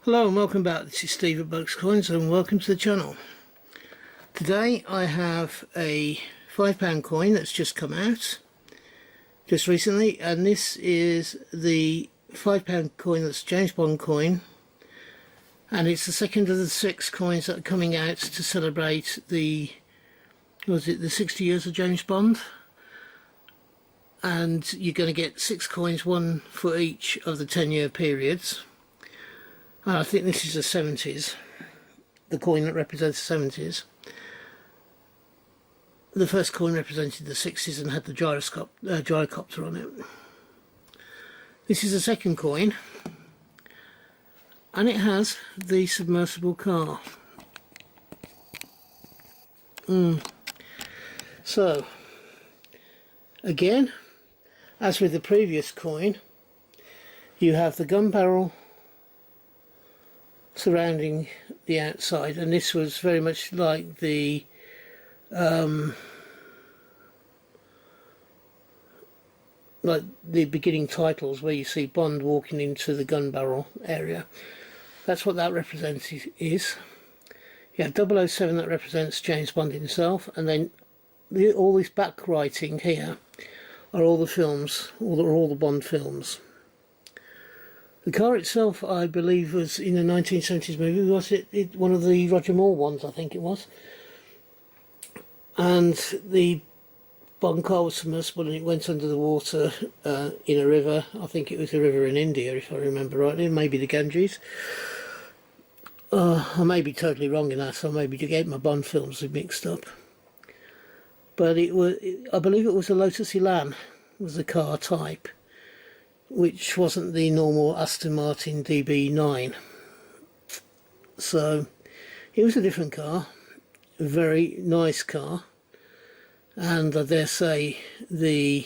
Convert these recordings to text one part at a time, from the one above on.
Hello and welcome back. This is Steve at Bucks Coins and welcome to the channel. Today I have a £5 coin that's just come out just recently, and this is the £5 coin that's James Bond coin, and it's the second of the 6 coins that are coming out to celebrate the 60 years of James Bond. And you're going to get 6 coins, one for each of the 10-year periods. And I think this is the 70s, the coin that represents the 70s. The first coin represented the 60s and had the gyrocopter on it. This is the second coin, and it has the submersible car. So, again, as with the previous coin, you have the gun barrel surrounding the outside, and this was very much like the beginning titles where you see Bond walking into the gun barrel area. That's what that represents is. You have 007 that represents James Bond himself, and then all this back writing here are all the films, all the Bond films. The car itself, I believe, was in a 1970s movie. Was it one of the Roger Moore ones? I think it was. And the Bond car was submersible, and it went under the water in a river. I think it was a river in India, if I remember rightly, maybe the Ganges. I may be totally wrong in that, so maybe to get my Bond films mixed up. But I believe it was a Lotus Elan, was the car type, which wasn't the normal Aston Martin DB9. So it was a different car, a very nice car, and I dare say the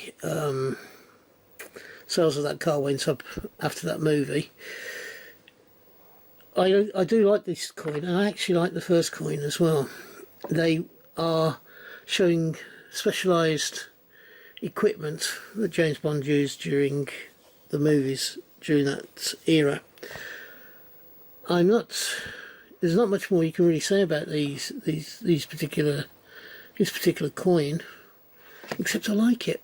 sales of that car went up after that movie. I do like this coin, and I actually like the first coin as well. They are showing specialised equipment that James Bond used during the movies during that era. There's not much more you can really say about this particular coin, except I like it.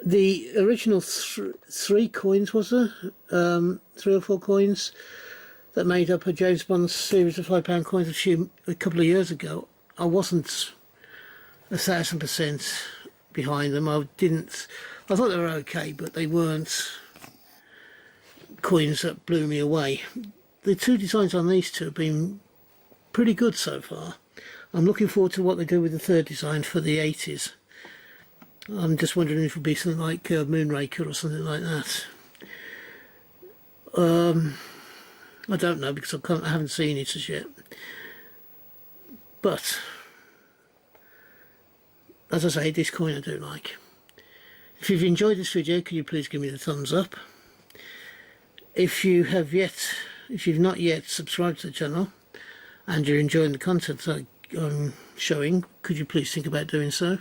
The original three coins, was there? 3 or 4 coins that made up a James Bond series of £5 coins a couple of years ago. I wasn't 1000% behind them. I thought they were okay, but they weren't coins that blew me away. The 2 designs on these 2 have been pretty good so far. I'm looking forward to what they do with the 3rd design for the 80s. I'm just wondering if it'll be something like Moonraker or something like that. I don't know, because I haven't seen it as yet. But as I say, this coin I do like. If you've enjoyed this video, could you please give me the thumbs up? If you've not yet subscribed to the channel and you're enjoying the content that I'm showing, could you please think about doing so?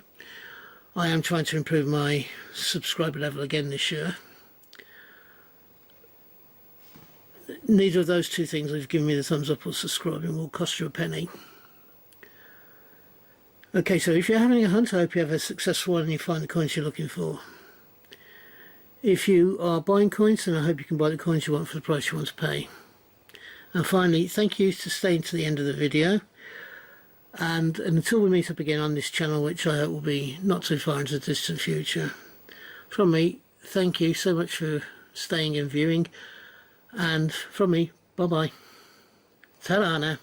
I am trying to improve my subscriber level again this year. Neither of those 2 things, if giving me the thumbs up or subscribing, will cost you a penny. Okay, so if you're having a hunt, I hope you have a successful one and you find the coins you're looking for. If you are buying coins, then I hope you can buy the coins you want for the price you want to pay. And finally, thank you for staying to the end of the video. And until we meet up again on this channel, which I hope will be not too far into the distant future, from me, thank you so much for staying and viewing. And from me, bye-bye. Ta-ra now.